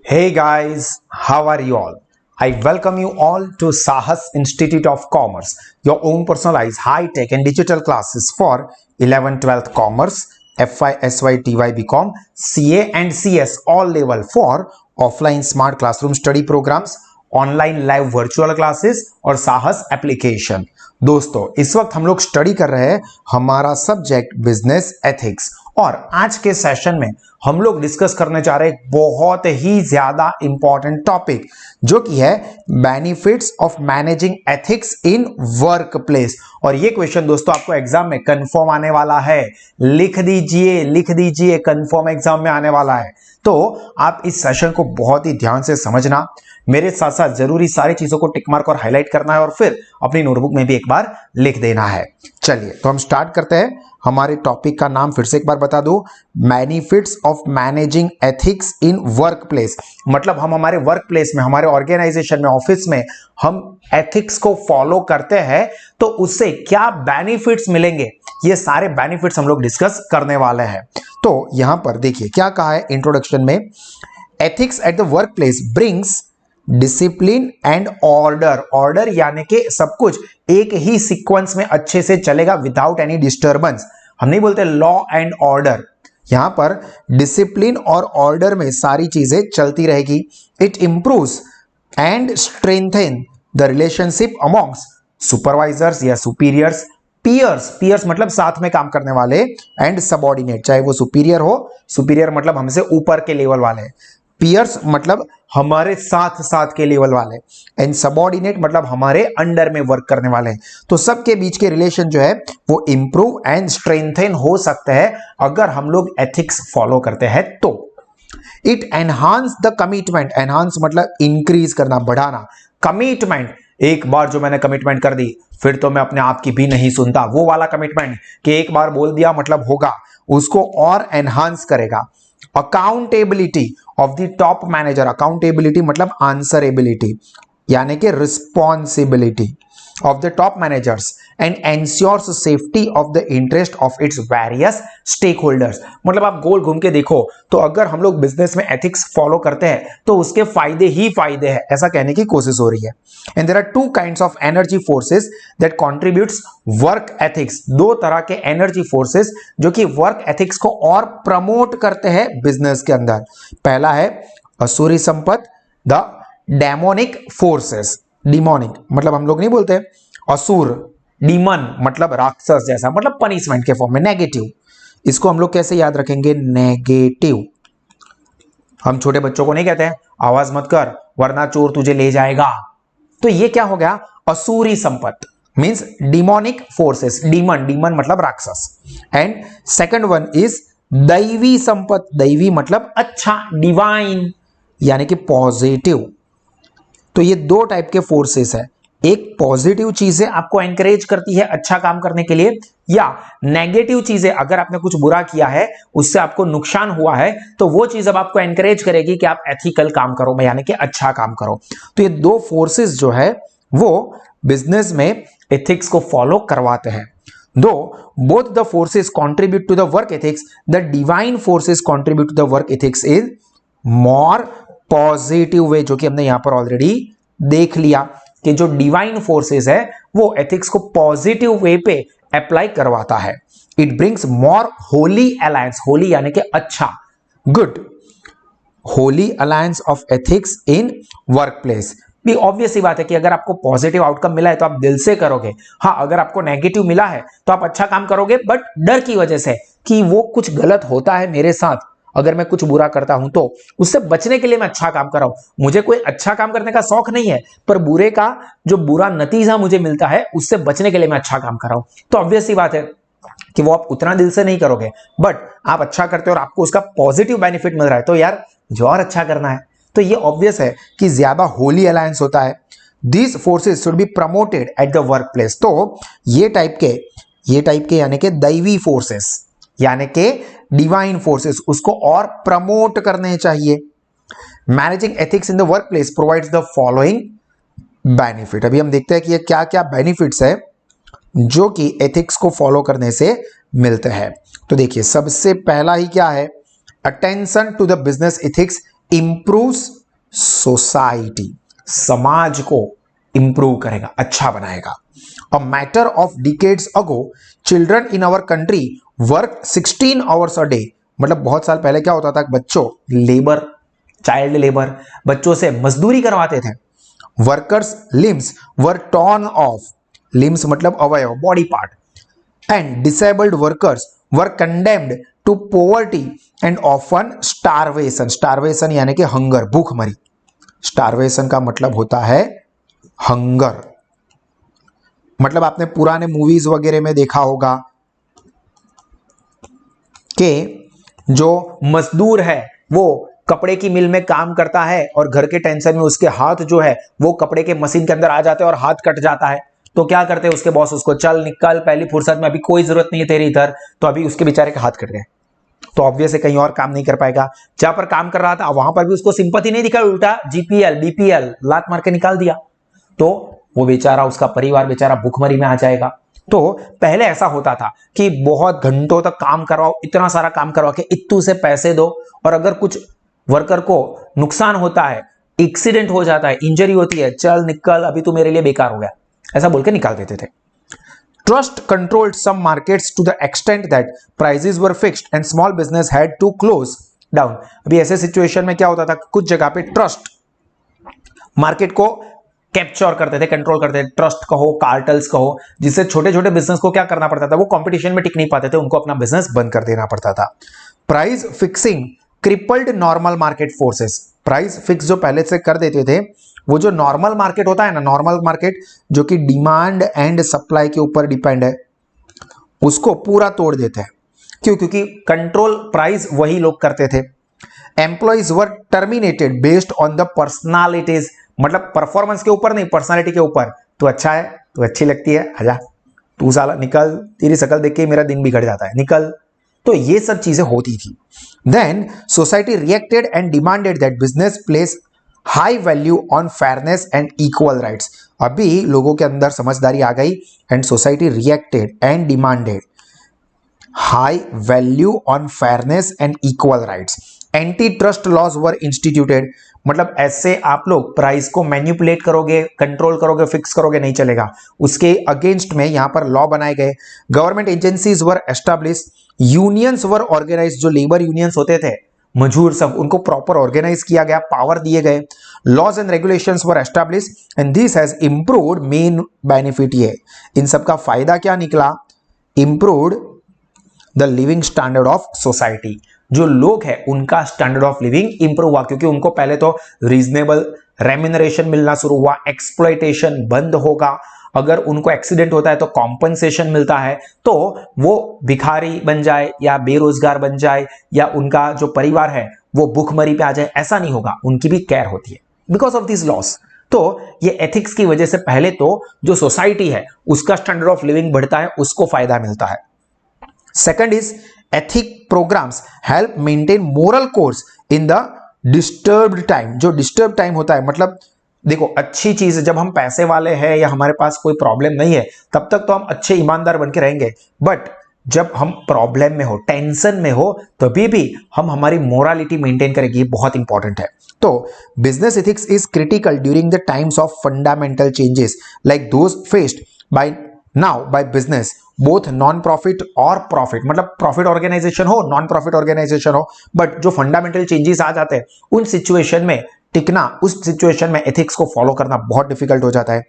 Hey guys, how are you all? I welcome you all to Sahas Institute of Commerce, your own personalized high-tech and digital classes for 11th, 12th Commerce, FY, SY, TY, BCom, CA and CS all level for offline smart classroom study programs, online live virtual classes और साहस application. दोस्तों, इस वक्त हम लोग study कर रहे हैं हमारा सब्जेक्ट बिजनेस एथिक्स और आज के सेशन में हम लोग डिस्कस करने जा रहे हैं बहुत ही ज्यादा इंपॉर्टेंट टॉपिक जो कि है benefits of managing ethics in work place. और ये क्वेश्चन दोस्तों आपको एग्जाम में कंफर्म आने वाला है। लिख दीजिए कंफर्म एग्जाम में आने वाला है। तो आप इस सेशन को बहुत ही ध्यान से समझना, मेरे साथ साथ जरूरी सारी चीजों को टिक मार्क और हाईलाइट करना है और फिर अपनी नोटबुक में भी एक बार लिख देना है। चलिए तो हम स्टार्ट करते हैं। हमारे टॉपिक का नाम फिर से एक बार बता दो, benefits of managing ethics in work place. मतलब हम हमारे वर्क प्लेस में, हमारे ऑर्गेनाइजेशन में, ऑफिस में हम एथिक्स को फॉलो करते हैं तो उससे क्या बेनिफिट्स मिलेंगे, ये सारे बेनिफिट्स हम लोग डिस्कस करने वाले हैं। तो यहां पर देखिए क्या कहा है इंट्रोडक्शन में, ethics at the work place brings discipline and order. Order यानी कि सब कुछ एक ही सीक्वेंस में अच्छे से चलेगा विदाउट एनी डिस्टर्बेंस। हम नहीं बोलते लॉ एंड ऑर्डर, यहां पर डिसिप्लिन और ऑर्डर में सारी चीजें चलती रहेगी। It improves and strengthen the relationship amongst supervisors या सुपीरियर्स, पीयर्स मतलब साथ में काम करने वाले, एंड सबऑर्डिनेट, चाहे वो सुपीरियर हो, सुपीरियर मतलब हमसे ऊपर के लेवल वाले, पीयर्स मतलब हमारे साथ साथ के लेवल वाले, एंड सबऑर्डिनेट मतलब हमारे अंडर में वर्क करने वाले। तो सबके बीच के रिलेशन जो है वो इंप्रूव एंड स्ट्रेंथन हो सकते हैं अगर हम लोग एथिक्स फॉलो करते हैं तो। It enhance the commitment, enhance मतलब इंक्रीज करना, बढ़ाना। कमिटमेंट, एक बार जो मैंने कमिटमेंट कर दी फिर तो मैं अपने आप की भी नहीं सुनता, वो वाला कमिटमेंट कि एक बार बोल दिया मतलब होगा, उसको और एनहांस करेगा। Accountability of the top manager, accountability मतलब आंसरेबिलिटी यानी कि responsibility of the top managers and ensures safety of the interest of its various stakeholders। मतलब आप गोल घूम के देखो तो अगर हम लोग बिजनेस में एथिक्स फॉलो करते हैं तो उसके फायदे ही फायदे हैं, ऐसा कहने की कोशिश हो रही है। And there are two kinds of energy forces that contributes work ethics. दो तरह के एनर्जी फोर्सेस जो कि वर्क एथिक्स को और प्रमोट करते हैं बिजनेस के अंदर। पहला है असुरी संपत्ति, द डेमोनिक फोर्सेस। डिमोनिक मतलब हम लोग नहीं बोलते असुर, डीमन मतलब राक्षस जैसा, मतलब पनिशमेंट के फॉर्म में, नेगेटिव। इसको हम लोग कैसे याद रखेंगे, नेगेटिव। हम छोटे बच्चों को नहीं कहते हैं आवाज मत कर वरना चोर तुझे ले जाएगा, तो ये क्या हो गया, असुरी संपत्ति मींस डिमोनिक फोर्सेस। डीमन मतलब राक्षस। एंड सेकंड वन इज दैवी संपत्ति, दैवी मतलब अच्छा, डिवाइन यानी कि पॉजिटिव। तो ये दो टाइप के फोर्सेस है, एक पॉजिटिव चीजें आपको एनकरेज करती है अच्छा काम करने के लिए, या नेगेटिव चीजें अगर आपने कुछ बुरा किया है उससे आपको नुकसान हुआ है तो वो चीज अब आपको एनकरेज करेगी कि आप एथिकल काम करो, यानी कि अच्छा काम करो। तो ये दो फोर्सेस जो है वो बिजनेस में एथिक्स को फॉलो करवाते हैं। दो both the forces contribute to the work ethics, the divine forces contribute to the work ethics in more positive way, जो कि हमने यहां पर ऑलरेडी देख लिया कि जो डिवाइन फोर्सेस है वो एथिक्स को पॉजिटिव वे पे अप्लाई करवाता है। It brings more Holi alliance, Holi यानी कि अच्छा, good, Holi alliance of ethics in work place. भी ऑब्वियस सी बात है कि अगर आपको पॉजिटिव आउटकम मिला है तो आप दिल से करोगे। हाँ, अगर आपको नेगेटिव मिला है तो आप अच्छा काम करोगे बट डर की वजह से कि वो कुछ गलत होता है मेरे साथ, अगर मैं कुछ बुरा करता हूं तो उससे बचने के लिए मैं अच्छा काम कर रहा हूं। मुझे कोई अच्छा काम करने का शौक नहीं है पर बुरे का जो बुरा नतीजा मुझे मिलता है उससे बचने के लिए मैं अच्छा काम कर रहा हूं, तो ऑब्वियस सी बात है कि वो आप उतना दिल से नहीं करोगे बट आप अच्छा करते हो और आपको उसका पॉजिटिव बेनिफिट मिल रहा है तो यार जो और अच्छा करना है। तो ये ऑब्वियस है कि ज्यादा होली अलायंस होता है। These forces should be promoted at the work place. तो ये टाइप के यानी कि दैवी फोर्सेस यानी कि डिवाइन फोर्सेस उसको और प्रमोट करने चाहिए। Managing ethics in the work place provides the following benefit. अभी हम देखते हैं कि ये क्या क्या बेनिफिट्स है जो कि एथिक्स को फॉलो करने से मिलते हैं। तो देखिए सबसे पहला ही क्या है, attention to the business ethics improves society, समाज को इंप्रूव करेगा, अच्छा बनाएगा। A matter of decades ago children in our country work 16 hours a day, मतलब बहुत साल पहले क्या होता था, बच्चों लेबर, चाइल्ड लेबर, बच्चों से मजदूरी करवाते थे। Workers limbs were torn off, limbs मतलब अवयव, body part, and disabled workers were condemned to poverty and often starvation, starvation यानी कि हंगर, भूखमरी। स्टारवेशन का मतलब होता है हंगर, मतलब आपने पुराने मूवीज वगैरह में देखा होगा कि जो मजदूर है वो कपड़े की मिल में काम करता है और घर के टेंशन में उसके हाथ जो है वो कपड़े के मशीन के अंदर आ जाते हैं और हाथ कट जाता है। तो क्या करते हैं उसके बॉस, उसको चल निकल, पहली फुर्सत में, अभी कोई जरूरत नहीं है तेरी इधर, तो अभी उसके बेचारे के हाथ कट गए, तो ऑब्वियस है कहीं और काम नहीं कर पाएगा। जहां पर काम कर रहा था वहां पर भी उसको सिंपैथी नहीं दिखाई, उल्टा जीपीएल बीपीएल लात मार के निकाल दिया, तो वो बेचारा, उसका परिवार बेचारा भूखमरी में आ जाएगा। तो पहले ऐसा होता था कि बहुत घंटों तक काम करवाओ, इतना सारा काम करवा के इत्तू से पैसे दो, और अगर कुछ वर्कर को नुकसान होता है, एक्सीडेंट हो जाता है, इंजरी होती है, चल निकल, अभी तू मेरे लिए बेकार हो गया, ऐसा बोल के निकाल देते थे। Trust controlled some markets to the extent that prices were fixed and small business had to close down। अभी ऐसे सिचुएशन में क्या होता था, कुछ जगह पे ट्रस्ट मार्केट को कैप्चर करते थे, कंट्रोल करते थे, ट्रस्ट कहो, कार्टल्स कहो, जिससे छोटे छोटे बिजनेस को क्या करना पड़ता था, वो कंपटीशन में टिक नहीं पाते थे, उनको अपना बिजनेस बंद कर देना पड़ता था। Price fixing crippled normal market forces, price fix जो पहले से कर देते थे, वो जो नॉर्मल मार्केट होता है ना, नॉर्मल मार्केट जो कि डिमांड एंड सप्लाई के ऊपर डिपेंड है, उसको पूरा तोड़ देते हैं। क्यों? क्योंकि कंट्रोल प्राइस वही लोग करते थे। Employees were terminated based on the personalities, मतलब परफॉर्मेंस के ऊपर नहीं, पर्सनालिटी के ऊपर। तू अच्छा है, तू अच्छी लगती है, आजा, तू साला निकल, तेरी शक्ल देख के मेरा दिन बिगड़ जाता है, निकल। तो ये सब चीजें होती थी। Then society reacted and demanded that business place high value on fairness and equal rights. अभी लोगों के अंदर समझदारी आ गई and society reacted and demanded high value on fairness and equal rights. Anti trust laws were instituted, मतलब ऐसे आप लोग प्राइस को मैन्युपुलेट करोगे, कंट्रोल करोगे, फिक्स करोगे, नहीं चलेगा, उसके अगेंस्ट में यहां पर लॉ बनाए गए। गवर्नमेंट एजेंसीज वर एस्टैब्लिश, यूनियंस वर ऑर्गेनाइज, जो लेबर यूनियंस होते थे, मजूर सब, उनको प्रॉपर ऑर्गेनाइज किया गया, पावर दिए गए। Laws and regulations were establish and this has improved main benefit. ये इन सब का फायदा क्या निकला? Improved the living standard of society, जो लोग हैं उनका स्टैंडर्ड ऑफ लिविंग इंप्रूव हुआ, क्योंकि उनको पहले तो रीजनेबल रेम्यूनरेशन मिलना शुरू हुआ, एक्सप्लॉइटेशन बंद होगा, अगर उनको एक्सीडेंट होता है तो कॉम्पनसेशन मिलता है, तो वो भिखारी बन जाए या बेरोजगार बन जाए या उनका जो परिवार है वो भूखमरी पे आ जाए, ऐसा नहीं होगा, उनकी भी केयर होती है बिकॉज ऑफ दिस लॉस। तो ये एथिक्स की वजह से पहले तो जो सोसाइटी है उसका स्टैंडर्ड ऑफ लिविंग बढ़ता है, उसको फायदा मिलता है। Second is ethic programs help maintain moral course in the disturbed time। जो disturbed time होता है, मतलब देखो अच्छी चीज है, जब हम पैसे वाले हैं या हमारे पास कोई प्रॉब्लम नहीं है तब तक तो हम अच्छे ईमानदार बन के रहेंगे, बट जब हम प्रॉब्लम में हो, टेंशन में हो, तभी भी हम हमारी मोरालिटी मेंटेन करेंगे, ये बहुत इंपॉर्टेंट है। तो business ethics is critical during the times of fundamental changes like those faced by now by business, both non profit और प्रॉफिट, मतलब प्रॉफिट ऑर्गेनाइजेशन हो, नॉन प्रॉफिट ऑर्गेनाइजेशन हो, बट जो फंडामेंटल चेंजेस आ जाते हैं उन सिचुएशन में टिकना, उस सिचुएशन में एथिक्स को फॉलो करना बहुत डिफिकल्ट हो जाता है।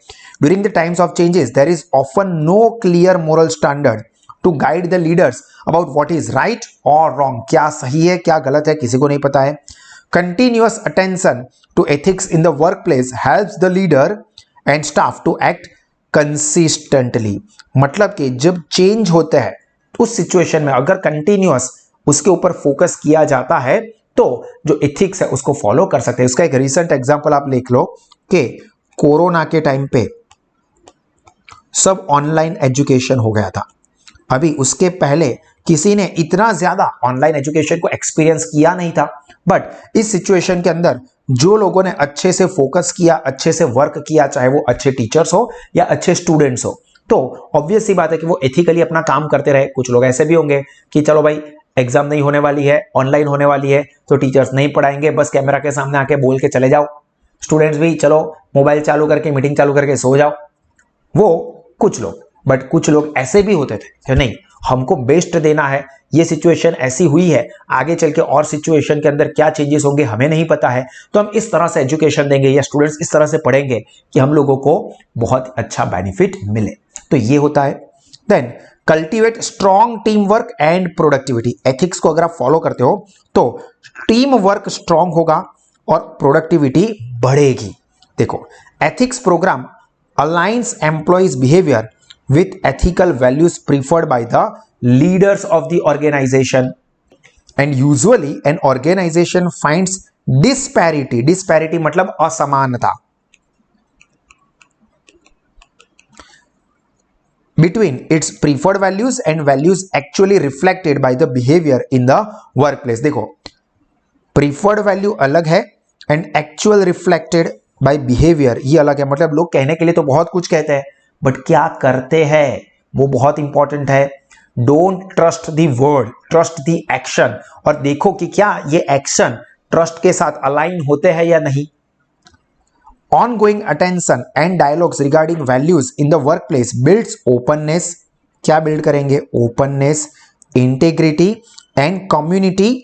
During the times of changes there is often no clear moral standard to guide the leaders about what is right और रॉन्ग, क्या सही है क्या गलत है किसी को नहीं पता है। Continuous attention to ethics in the work place helps the leader and staff to act consistently, मतलब कि जब चेंज होता है उस सिचुएशन में अगर कंटिन्यूअस उसके ऊपर फोकस किया जाता है तो जो एथिक्स है उसको फॉलो कर सकते हैं। उसका एक रिसेंट एग्जांपल आप लिख लो कि कोरोना के टाइम पे सब ऑनलाइन एजुकेशन हो गया था। अभी उसके पहले किसी ने इतना ज्यादा ऑनलाइन एजुकेशन को एक्सपीरियंस किया नहीं था, बट इस सिचुएशन के अंदर जो लोगों ने अच्छे से फोकस किया, अच्छे से वर्क किया, चाहे वो अच्छे टीचर्स हो या अच्छे स्टूडेंट्स हो, तो ऑब्वियस सी बात है कि वो एथिकली अपना काम करते रहे। कुछ लोग ऐसे भी होंगे कि चलो भाई एग्जाम नहीं होने वाली है, ऑनलाइन होने वाली है, तो टीचर्स नहीं पढ़ाएंगे, बस कैमरा के सामने आके बोल के चले जाओ, स्टूडेंट्स भी चलो मोबाइल चालू करके मीटिंग चालू करके सो जाओ। वो कुछ लोग, बट कुछ लोग ऐसे भी होते थे कि नहीं, हमको बेस्ट देना है, ये सिचुएशन ऐसी हुई है, आगे चल के और सिचुएशन के अंदर क्या चेंजेस होंगे हमें नहीं पता है, तो हम इस तरह से एजुकेशन देंगे या स्टूडेंट्स इस तरह से पढ़ेंगे कि हम लोगों को बहुत अच्छा बेनिफिट मिले। तो ये होता है। Then cultivate strong team work and productivity. Ethics को अगर आप फॉलो करते हो तो टीम वर्क स्ट्रॉन्ग होगा और प्रोडक्टिविटी बढ़ेगी। देखो, ethics program aligns employees behavior with ethical values preferred by the leaders of the organization, and usually an organization finds disparity मतलब असमानता between its preferred values and values actually reflected by the behavior in the workplace। देखो, preferred value अलग है and actual reflected by behaviour ये अलग है। मतलब लोग कहने के लिए तो बहुत कुछ कहते हैं, बट क्या करते हैं वो बहुत इंपॉर्टेंट है। Don't trust the word, trust the action, और देखो कि क्या ये एक्शन ट्रस्ट के साथ अलाइन होते हैं या नहीं। Ongoing attention and dialogues regarding values in the workplace builds openness. क्या बिल्ड करेंगे? Openness, integrity and community,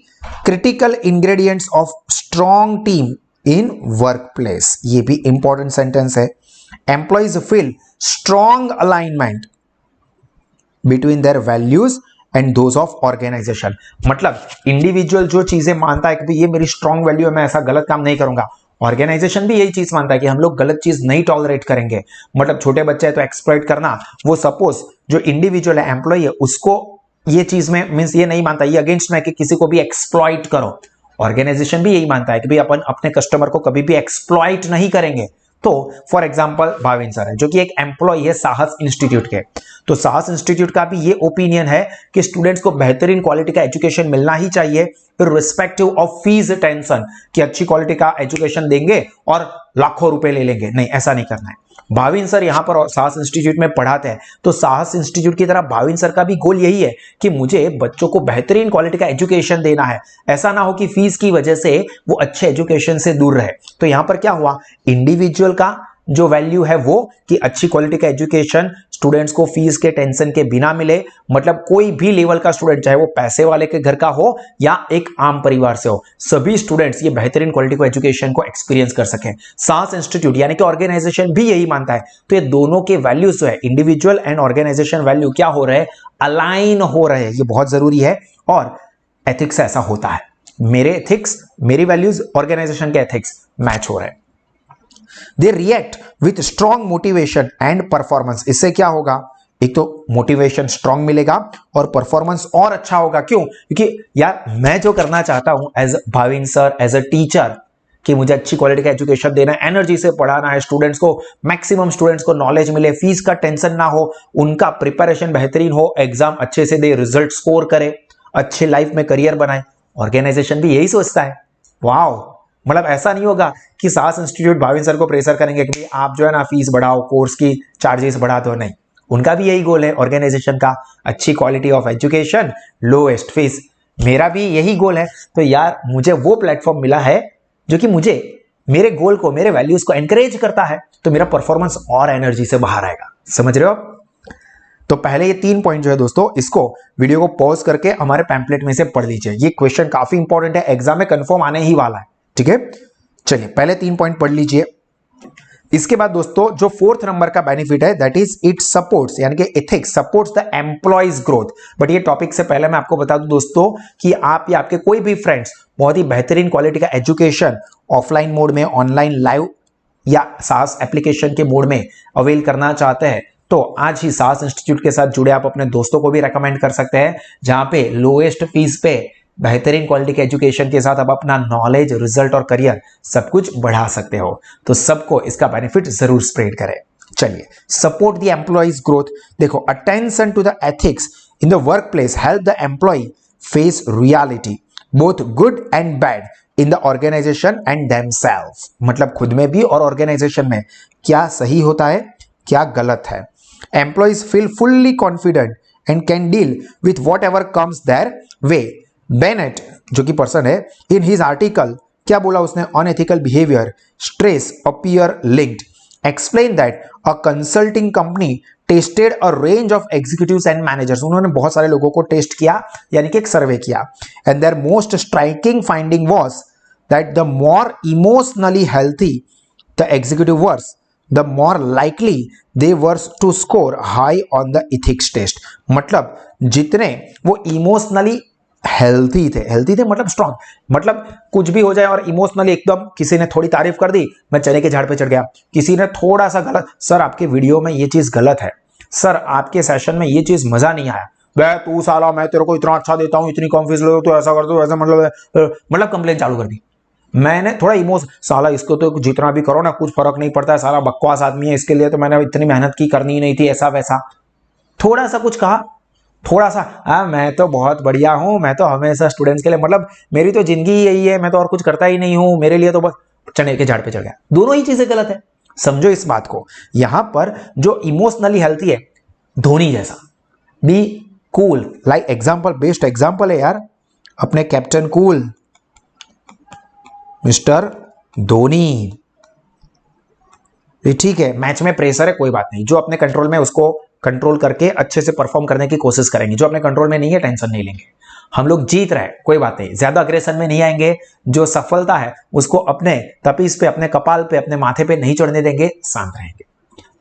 critical ingredients of strong team in workplace. ये भी इंपॉर्टेंट सेंटेंस है। Employees feel strong alignment between their values and those of organization. मतलब individual जो चीजें मानता है कि ये मेरी स्ट्रॉन्ग वैल्यू है, मैं ऐसा गलत काम नहीं करूंगा, ऑर्गेनाइजेशन भी यही चीज मानता है कि हम लोग गलत चीज नहीं टॉलरेट करेंगे। मतलब छोटे बच्चे है तो एक्सप्लॉइट करना, वो सपोज जो इंडिविजुअल है, एम्प्लॉय है, उसको ये चीज में मींस ये नहीं मानता, ये अगेंस्ट में कि किसी को भी एक्सप्लॉइट करो। ऑर्गेनाइजेशन भी यही मानता है कि भाई अपन अपने कस्टमर को कभी भी एक्सप्लॉइट नहीं करेंगे। तो फॉर एग्जांपल भाविन सर है जो कि एक एम्प्लॉय है साहस इंस्टीट्यूट के, तो साहस इंस्टीट्यूट का भी ये ओपिनियन है कि स्टूडेंट्स को बेहतरीन क्वालिटी का एजुकेशन मिलना ही चाहिए, इर्रिस्पेक्टिव ऑफ फीस टेंशन, कि अच्छी क्वालिटी का एजुकेशन देंगे और लाखों रुपए ले लेंगे, नहीं, ऐसा नहीं करना है। भाविन सर यहां पर साहस इंस्टीट्यूट में पढ़ाते हैं, तो साहस इंस्टीट्यूट की तरह भाविन सर का भी गोल यही है कि मुझे बच्चों को बेहतरीन क्वालिटी का एजुकेशन देना है। ऐसा ना हो कि फीस की वजह से वो अच्छे एजुकेशन से दूर रहे। तो यहां पर क्या हुआ, इंडिविजुअल का जो वैल्यू है वो कि अच्छी क्वालिटी का एजुकेशन स्टूडेंट्स को फीस के टेंशन के बिना मिले। मतलब कोई भी लेवल का स्टूडेंट, चाहे वो पैसे वाले के घर का हो या एक आम परिवार से हो, सभी स्टूडेंट्स ये बेहतरीन क्वालिटी को एजुकेशन को एक्सपीरियंस कर सके। साहस इंस्टीट्यूट यानी कि ऑर्गेनाइजेशन भी यही मानता है। तो ये दोनों के वैल्यूज जो है, इंडिविजुअल एंड ऑर्गेनाइजेशन वैल्यू क्या हो रहे हैं, अलाइन हो रहे हैं। ये बहुत जरूरी है और एथिक्स ऐसा होता है, मेरे एथिक्स, मेरी वैल्यूज, ऑर्गेनाइजेशन के एथिक्स मैच हो रहे हैं। They react with strong motivation and performance. इससे क्या होगा, एक तो मोटिवेशन स्ट्रॉन्ग मिलेगा और परफॉर्मेंस और अच्छा होगा। क्यों? क्योंकि यार मैं जो करना चाहता हूं as Bhavin sir, as a teacher, कि मुझे अच्छी क्वालिटी का एजुकेशन देना है, एनर्जी से पढ़ाना है स्टूडेंट्स को, मैक्सिमम स्टूडेंट्स को नॉलेज मिले, फीस का टेंशन ना हो, उनका प्रिपरेशन बेहतरीन हो, एग्जाम अच्छे से दे, रिजल्ट स्कोर करे, अच्छे लाइफ में करियर बनाए। ऑर्गेनाइजेशन भी यही सोचता है। वाओ, मतलब ऐसा नहीं होगा कि साहस इंस्टीट्यूट भाविन सर को प्रेशर करेंगे कि आप जो है ना फीस बढ़ाओ, कोर्स की चार्जेस बढ़ा दो, नहीं। उनका भी यही गोल है ऑर्गेनाइजेशन का, अच्छी quality of education, lowest fees. मेरा भी यही गोल है। तो यार मुझे वो प्लेटफॉर्म मिला है जो कि मुझे मेरे गोल को, मेरे वैल्यूज को एनकरेज करता है, तो मेरा परफॉर्मेंस और एनर्जी से बाहर आएगा। समझ रहे हो आप? तो पहले ये 3 पॉइंट जो है दोस्तों, इसको वीडियो को पॉज करके हमारे पैम्पलेट में से पढ़ लीजिए। ये क्वेश्चन काफी इंपॉर्टेंट है, एग्जाम में कंफर्म आने ही वाला है। ठीक है, चलिए पहले 3 पॉइंट पढ़ लीजिए। इसके बाद दोस्तों जो 4th नंबर का बेनिफिट है, दैट इज इट सपोर्ट्स, यानी कि ethics supports the employees growth. But ये टॉपिक से पहले मैं आपको बता दूं दोस्तों कि आप या आपके कोई भी फ्रेंड्स बहुत ही बेहतरीन क्वालिटी का एजुकेशन ऑफलाइन मोड में, ऑनलाइन लाइव या साहस एप्लीकेशन के मोड में अवेल करना चाहते हैं, तो आज ही साहस इंस्टीट्यूट के साथ जुड़े। आप अपने दोस्तों को भी रेकमेंड कर सकते हैं, जहां पे लोएस्ट फीस पे बेहतरीन क्वालिटी के एजुकेशन के साथ आप अपना नॉलेज, रिजल्ट और करियर सब कुछ बढ़ा सकते हो। तो सबको इसका बेनिफिट जरूर स्प्रेड करें। चलिए, सपोर्ट द एम्प्लॉइज ग्रोथ। देखो, attention to the ethics in the work place help the employ face reality both good and bad in the organization and themselves. मतलब खुद में भी और ऑर्गेनाइजेशन में क्या सही होता है, क्या गलत है। Employees feel fully confident and can deal with whatever comes their way Bennett जो कि पर्सन है, इन हिज आर्टिकल क्या बोला उसने, unethical behaviour stress appear linked, explain that a consulting company tested a range of executives and managers, उन्होंने बहुत सारे लोगों को टेस्ट किया यानी कि एक सर्वे किया, and their most striking finding was that the more emotionally healthy the executive were the more likely they were to score high on the ethics test. मतलब जितने वो इमोशनली हेल्थी थे मतलब स्ट्रांग, मतलब कुछ भी हो जाए और इमोशनली एकदम, किसी ने थोड़ी तारीफ कर दी मैं चने के झाड़ पे चढ़ गया, किसी ने थोड़ा सा गलत, सर आपके वीडियो में ये चीज गलत है, सर आपके सेशन में ये चीज मजा नहीं आया, वह तू साला मैं तेरे को इतना अच्छा देता हूं, इतनी कॉन्फिडेंस लो, तो ऐसा कर दो ऐसा, मतलब कंप्लेन चालू कर दी। मैंने थोड़ा इमोशन, साला इसको तो जितना भी करो ना कुछ फर्क नहीं पड़ता है, सारा बकवास आदमी है, इसके लिए तो मैंने इतनी मेहनत की, करनी ही नहीं थी, ऐसा वैसा, थोड़ा सा कुछ कहा, थोड़ा सा मैं तो बहुत बढ़िया हूं, मैं तो हमेशा स्टूडेंट्स के लिए, मतलब मेरी तो जिंदगी यही है, मैं तो और कुछ करता ही नहीं हूं, मेरे लिए तो बस चने के झाड़ पे चढ़ गया। दोनों ही चीजें गलत है, समझो इस बात को। यहां पर जो इमोशनली हेल्थी है, धोनी जैसा, be cool, like example, best example है यार अपने कैप्टन कूल मिस्टर धोनी। ठीक है, मैच में प्रेशर है कोई बात नहीं, जो अपने कंट्रोल में उसको कंट्रोल करके अच्छे से परफॉर्म करने की कोशिश करेंगे, जो अपने कंट्रोल में नहीं है टेंशन नहीं लेंगे, हम लोग जीत रहे हैं कोई बात नहीं, ज्यादा अग्रेशन में नहीं आएंगे, जो सफलता है उसको अपने तपीस पे, अपने कपाल पे, अपने माथे पे नहीं चढ़ने देंगे, शांत रहेंगे।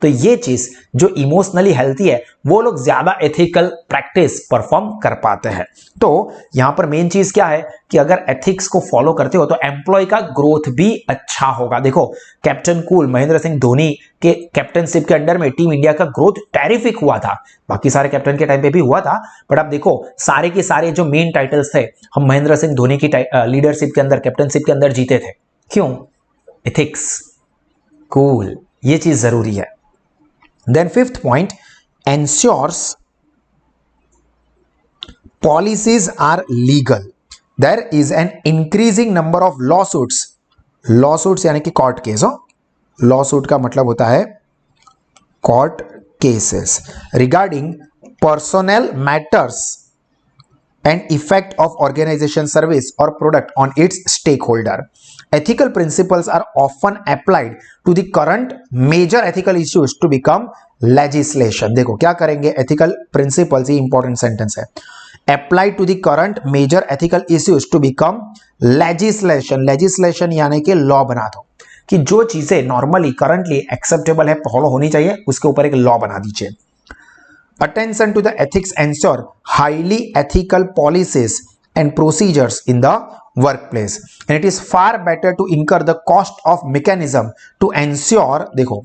तो ये चीज जो इमोशनली हेल्थी है वो लोग ज्यादा एथिकल प्रैक्टिस परफॉर्म कर पाते हैं। तो यहां पर मेन चीज क्या है कि अगर एथिक्स को फॉलो करते हो तो एम्प्लॉय का ग्रोथ भी अच्छा होगा। देखो कैप्टन कूल महेंद्र सिंह धोनी के कैप्टनशिप के अंडर में टीम इंडिया का ग्रोथ टेरिफिक हुआ था, बाकी सारे कैप्टन के टाइम पे भी हुआ था, बट अब देखो सारे के सारे जो मेन टाइटल्स थे हम महेंद्र सिंह धोनी की लीडरशिप के अंदर, कैप्टनशिप के अंदर जीते थे। क्यों? एथिक्स, कूल, ये चीज जरूरी है। Then fifth point, ensures policies are legal. There is an increasing number of lawsuits. Lawsuits यानी कि court case हो, lawsuit का मतलब होता है court cases regarding personnel matters and effect of organization service or product on its stakeholder. Ethical principles are often applied to the current major ethical issues to become legislation. देखो क्या करेंगे, ethical principles, ये important sentence है, applied to the current major ethical issues to become legislation. Legislation यानी कि law बना दो, कि जो चीजें नॉर्मली करंटली एक्सेप्टेबल है, फॉलो होनी चाहिए, उसके ऊपर एक लॉ बना दीजिए। Attention to the ethics ensure highly ethical policies and procedures in the workplace, and it is far better to incur the cost of mechanism to ensure, देखो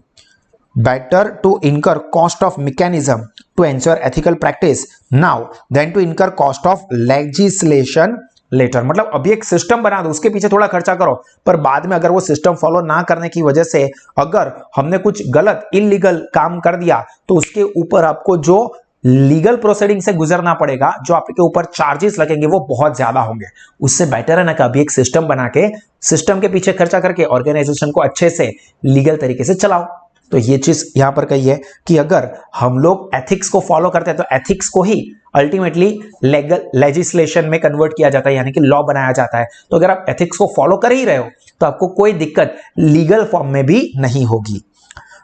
better to incur cost of mechanism to ensure ethical practice now than to incur cost of legislation later. मतलब अभी एक system बना दो, उसके पीछे थोड़ा खर्चा करो, पर बाद में अगर वो सिस्टम फॉलो ना करने की वजह से अगर हमने कुछ गलत इलीगल काम कर दिया तो उसके ऊपर आपको जो लीगल प्रोसीडिंग से गुजरना पड़ेगा, जो आपके ऊपर चार्जेस लगेंगे वो बहुत ज्यादा होंगे। उससे बेटर है ना कि अभी एक सिस्टम बना के, सिस्टम के पीछे खर्चा करके ऑर्गेनाइजेशन को अच्छे से लीगल तरीके से चलाओ। तो ये चीज यहां पर कही है कि अगर हम लोग एथिक्स को फॉलो करते हैं तो एथिक्स को ही अल्टीमेटली लेजिस्लेशन में कन्वर्ट किया जाता है, यानी कि लॉ बनाया जाता है। तो अगर आप एथिक्स को फॉलो कर ही रहे हो तो आपको कोई दिक्कत लीगल फॉर्म में भी नहीं होगी।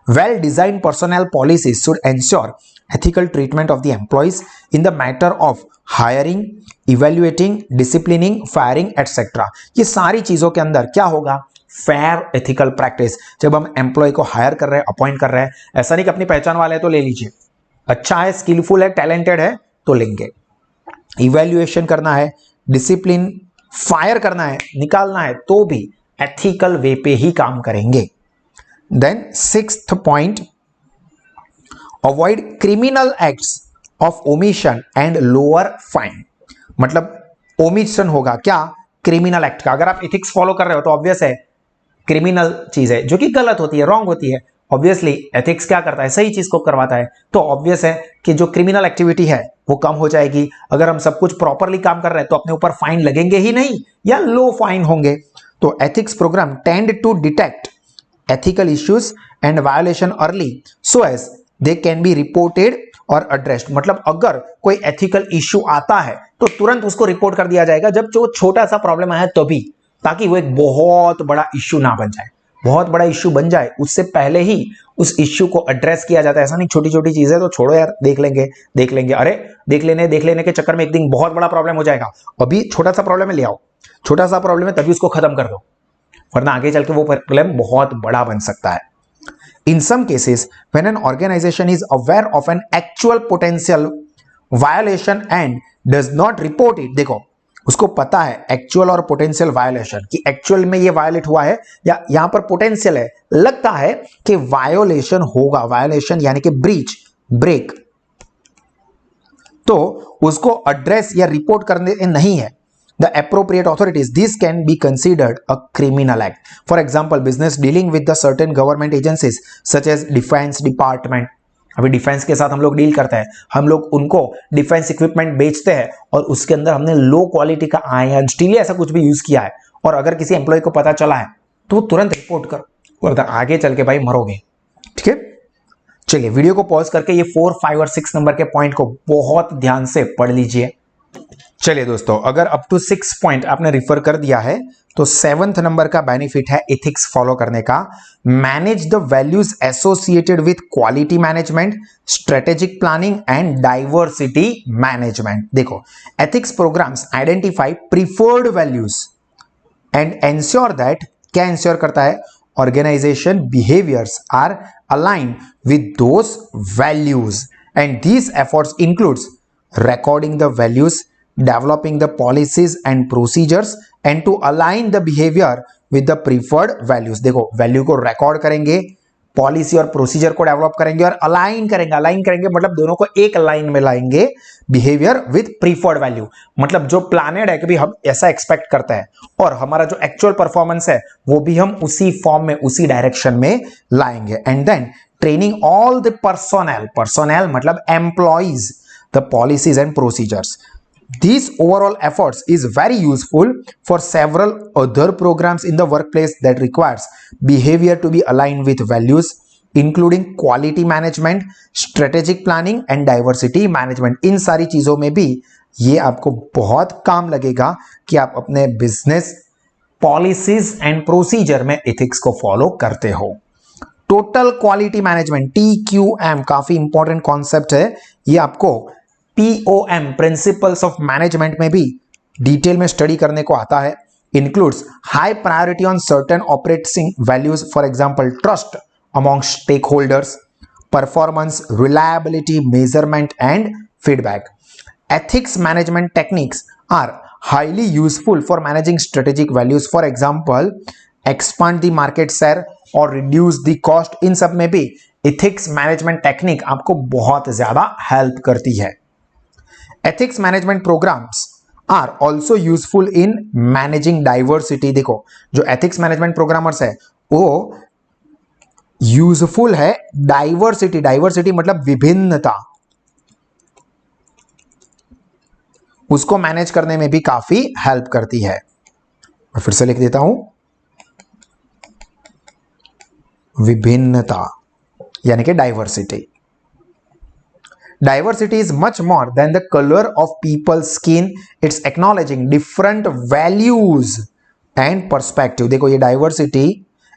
Well designed personal policies should ensure ethical treatment of the employees in the matter of hiring, evaluating, disciplining, firing, etc. ये सारी चीजों के अंदर क्या होगा, फेयर एथिकल प्रैक्टिस। जब हम एम्प्लॉय को हायर कर रहे हैं, अपॉइंट कर रहे हैं, ऐसा नहीं कि अपनी पहचान वाले है तो ले लीजिए, अच्छा है, स्किलफुल है, टैलेंटेड है तो लेंगे। इवेल्युएशन करना है, डिसिप्लिन, फायर करना है, निकालना है, तो भी एथिकल वे पे ही काम करेंगे। Then sixth point, avoid criminal acts of omission and lower fine. मतलब ओमिशन होगा क्या, क्रिमिनल एक्ट का। अगर आप एथिक्स फॉलो कर रहे हो तो ऑब्वियस है क्रिमिनल चीज है जो कि गलत होती है, रॉन्ग होती है। ऑब्वियसली एथिक्स क्या करता है, सही चीज को करवाता है, तो ऑब्वियस है कि जो क्रिमिनल एक्टिविटी है वो कम हो जाएगी। अगर हम सब कुछ प्रॉपरली काम कर रहे हैं तो अपने ऊपर फाइन लगेंगे ही नहीं या लो फाइन होंगे। तो ethics program tend to detect ethical issues and violation early so as they can be reported और addressed, मतलब अगर कोई एथिकल इश्यू आता है तो तुरंत उसको रिपोर्ट कर दिया जाएगा जब जो छोटा सा प्रॉब्लम आया तभी, ताकि वो एक बहुत बड़ा इश्यू ना बन जाए। बहुत बड़ा इश्यू बन जाए उससे पहले ही उस इश्यू को एड्रेस किया जाता है। ऐसा नहीं छोटी छोटी चीजें तो छोड़ो यार, देख लेंगे, अरे देख लेने के चक्कर में एक दिन बहुत बड़ा प्रॉब्लम हो जाएगा। अभी छोटा सा प्रॉब्लम है, ले आओ, छोटा सा प्रॉब्लम है तभी उसको खत्म कर दो, वरना आगे चल के वो प्रॉब्लम बहुत बड़ा बन सकता है। In some cases, when an organization is aware of an actual potential violation and does not report it, देखो उसको पता है एक्चुअल और पोटेंशियल वायोलेशन कि एक्चुअल में ये वायोलेट हुआ है या यहां पर पोटेंशियल है, लगता है कि वायोलेशन होगा, वायोलेशन यानी कि ब्रेक, तो उसको एड्रेस या रिपोर्ट करने नहीं है the appropriate authorities, this can be considered a criminal act. For example, business dealing with the certain government agencies such as defense department. अभी डिफेंस के साथ हम लोग डील करते हैं, हम लोग उनको डिफेंस इक्विपमेंट बेचते हैं और उसके अंदर हमने लो क्वालिटी का आयरन स्टील ऐसा कुछ भी यूज किया है और अगर किसी एम्प्लॉय को पता चला है तो तुरंत रिपोर्ट करो, वरना आगे चल के भाई मरोगे। ठीक है, चलिए वीडियो को पॉज करके ये 4, 5 और 6 नंबर के पॉइंट को बहुत ध्यान से पढ़ लीजिए। चलिए दोस्तों, अगर अप टू 6 पॉइंट आपने रिफर कर दिया है तो 7th नंबर का बेनिफिट है एथिक्स फॉलो करने का। Manage the values associated with quality management, strategic planning and diversity management. देखो, ethics programs identify preferred values and ensure that, क्या एंश्योर करता है, organisation behaviours are aligned with those values and these efforts includes recording the values, developing the policies and procedures and to align the behavior with the preferred values। देखो, value को record करेंगे, policy और procedure को develop करेंगे और align करेंगे मतलब दोनों को एक लाइन में लाएंगे। बिहेवियर विद प्रीफर्ड वैल्यू मतलब जो प्लानेड है कि भी हम ऐसा एक्सपेक्ट करते हैं और हमारा जो एक्चुअल परफॉर्मेंस है वो भी हम उसी फॉर्म में, उसी डायरेक्शन में लाएंगे। And then training all the personnel मतलब employees the policies and procedures. These overall efforts is very useful for several other programs in the workplace that requires behavior to be aligned with values, including quality management, strategic planning and diversity management। इन सारी चीजों में भी ये आपको बहुत काम लगेगा कि आप अपने बिजनेस पॉलिसीज एंड प्रोसीजर में एथिक्स को फॉलो करते हो। टोटल क्वालिटी मैनेजमेंट TQM काफी इंपॉर्टेंट कॉन्सेप्ट है, ये आपको POM प्रिंसिपल्स ऑफ मैनेजमेंट में भी डिटेल में स्टडी करने को आता है। Includes high priority on certain operating values, for example trust among stake holders, performance, reliability, measurement and feedback. Ethics management techniques are highly useful for managing strategic values, for example expand the market share और reduce the cost. इन सब में भी ethics management technique आपको बहुत ज्यादा help करती है। Ethics management programs are also useful in managing diversity। देखो, जो ethics management programmers है वो यूजफुल है डाइवर्सिटी मतलब विभिन्नता, उसको मैनेज करने में भी काफी हेल्प करती है। मैं फिर से लिख देता हूं, विभिन्नता यानी कि diversity. Diversity is much more than the color of people's skin. It's acknowledging different values and perspective। देखो, ये डाइवर्सिटी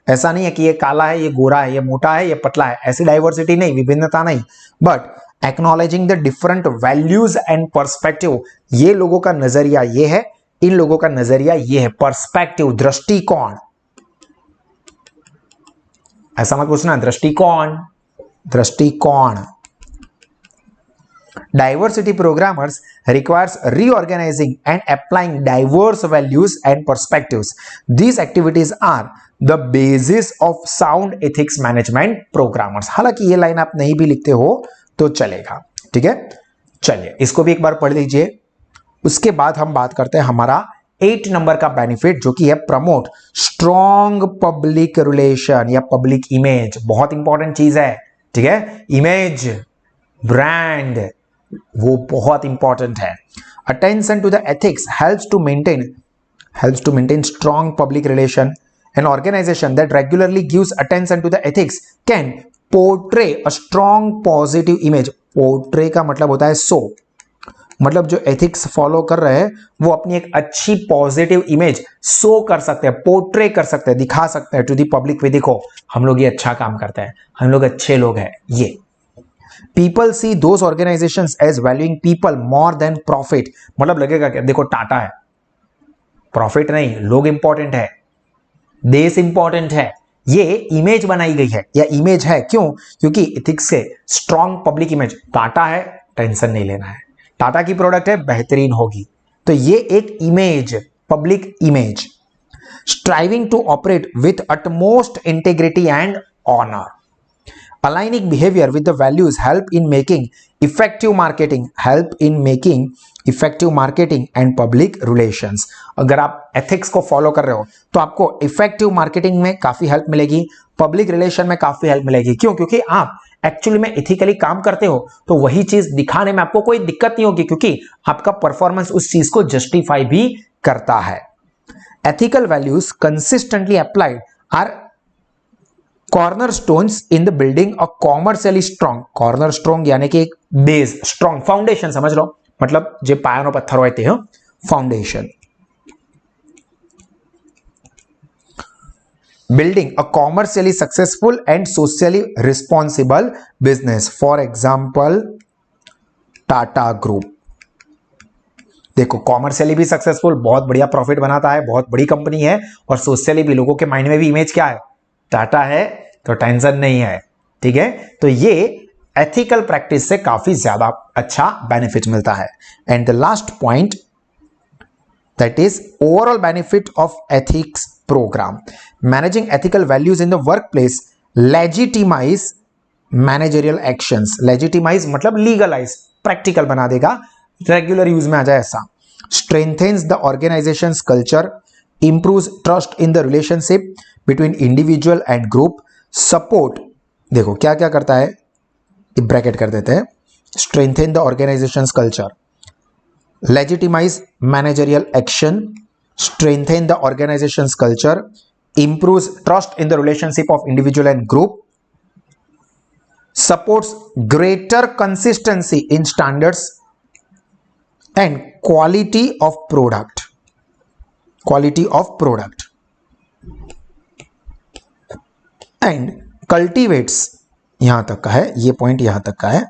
ऐसा नहीं है कि ये काला है, ये गोरा है, ये मोटा है, ये पतला है, ऐसी डाइवर्सिटी नहीं, विभिन्नता नहीं, but acknowledging the different values and perspective. ये लोगों का नजरिया ये है, इन लोगों का नजरिया ये है, पर्सपेक्टिव दृष्टिकोण। ऐसा मत पूछना, दृष्टिकोण। Diversity programmers requires reorganizing and applying diverse values and perspectives. These activities are the basis of sound ethics management programmers। हालांकि ये लाइन आप नहीं भी लिखते हो तो चलेगा, ठीक है। चलिए इसको भी एक बार पढ़ लीजिए, उसके बाद हम बात करते हैं हमारा 8 नंबर का बेनिफिट जो कि है प्रमोट स्ट्रॉन्ग पब्लिक रिलेशन या पब्लिक इमेज। बहुत इंपॉर्टेंट चीज है, ठीक है, इमेज ब्रांड वो बहुत इंपॉर्टेंट है। Attention to the ethics helps to maintain strong public relation. An organization that regularly gives attention to the ethics can portray a strong positive image. Portray का मतलब होता है शो, मतलब जो एथिक्स फॉलो कर रहे हैं वो अपनी एक अच्छी पॉजिटिव इमेज शो कर सकते हैं, पोर्ट्रे कर सकते हैं, दिखा सकते हैं टू दी पब्लिक भी, देखो हम लोग ये अच्छा काम करते हैं, हम लोग अच्छे लोग हैं। ये people see those organizations as valuing people more than profit, मतलब लगेगा क्या, देखो टाटा है, प्रॉफिट नहीं, लोग इंपॉर्टेंट है, देश इंपॉर्टेंट है, ये इमेज बनाई गई है या इमेज है। क्यों? क्योंकि एथिक्स से स्ट्रॉन्ग पब्लिक इमेज, टाटा है टेंशन नहीं लेना है, टाटा की प्रोडक्ट है बेहतरीन होगी, तो ये एक image, public image. Striving to operate with utmost integrity and honour, aligning behavior with the values help in making effective marketing and public relations। अगर आप एथिक्स को फॉलो कर रहे हो तो आपको इफेक्टिव मार्केटिंग में काफी हेल्प मिलेगी, पब्लिक रिलेशन में काफी हेल्प मिलेगी। क्यों? क्योंकि आप एक्चुअली में इथिकली काम करते हो, तो वही चीज दिखाने में आपको कोई दिक्कत नहीं होगी, क्योंकि आपका परफॉर्मेंस उस चीज को जस्टिफाई भी करता है। Ethical values consistently applied are cornerstones in the building a commercially strong, cornerstone यानी कि एक बेस, स्ट्रॉन्ग फाउंडेशन समझ लो, मतलब जो पायानो पत्थर होते हैं, foundation. Building a commercially successful and socially responsible business, for example Tata group. देखो कॉमर्शियली भी सक्सेसफुल, बहुत बढ़िया प्रॉफिट बनाता है, बहुत बड़ी कंपनी है, और सोशली भी लोगों के माइंड में भी इमेज क्या है, टाटा है तो टेंशन नहीं है, ठीक है। तो ये एथिकल प्रैक्टिस से काफी ज्यादा अच्छा बेनिफिट मिलता है। And the last point, that is overall benefit of ethics program, managing ethical values in the work place legitimise managerial actions, legitimise मतलब लीगलाइज, प्रैक्टिकल बना देगा, रेगुलर यूज में आ जाए ऐसा। Strengthens the organisation's culture, improves trust in the relationship between individual and group, support, देखो क्या क्या करता है, ब्रैकेट कर देते हैं, strengthen the organisation's culture, legitimise managerial action, strengthen the organisation's culture, improves trust in the relationship of individual and group, supports greater consistency in standards and quality of product, and cultivates, यहां तक का है ये point, यहां तक का है,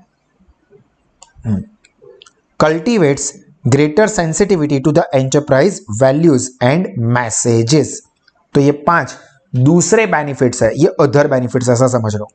cultivates greater sensitivity to the enterprise values and messages। तो ये 5 दूसरे बेनिफिट्स है, ये अदर बेनिफिट्स ऐसा समझ लो।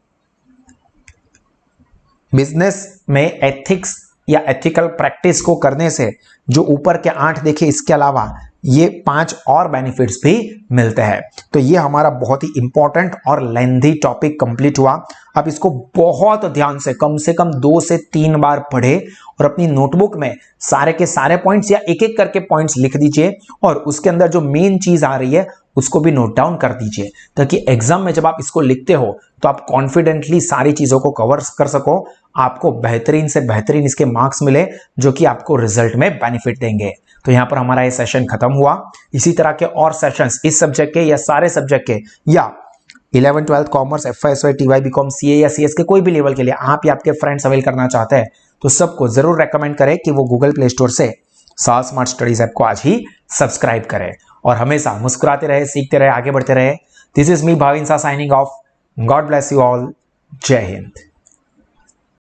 बिजनेस में एथिक्स या एथिकल प्रैक्टिस को करने से जो ऊपर के 8 देखे, इसके अलावा ये 5 और बेनिफिट्स भी मिलते हैं। तो ये हमारा बहुत ही इंपॉर्टेंट और लेंथी टॉपिक कंप्लीट हुआ। अब इसको बहुत ध्यान से कम 2 से 3 बार पढ़े और अपनी नोटबुक में सारे के सारे पॉइंट्स या एक एक करके पॉइंट्स लिख दीजिए, और उसके अंदर जो मेन चीज आ रही है उसको भी नोट डाउन कर दीजिए, ताकि एग्जाम में जब आप इसको लिखते हो तो आप कॉन्फिडेंटली सारी चीजों को कवर कर सको, आपको बेहतरीन से बेहतरीन इसके मार्क्स मिले, जो कि आपको रिजल्ट में बेनिफिट देंगे। तो यहां पर हमारा ये सेशन खत्म हुआ। इसी तरह के और सेशंस इस सब्जेक्ट के या सारे सब्जेक्ट के या 11th 12th commerce, FY, TY, BCom, CA या CS के कोई भी लेवल के लिए आप या आपके फ्रेंड्स अवेल करना चाहते हैं तो सबको जरूर रेकमेंड करें कि वो गूगल प्ले स्टोर से साहस स्मार्ट स्टडीज ऐप को आज ही सब्सक्राइब करें, और हमेशा मुस्कुराते रहे, सीखते रहे, आगे बढ़ते रहे। दिस इज मी भाविन सा signing off. God bless you all. जय हिंद।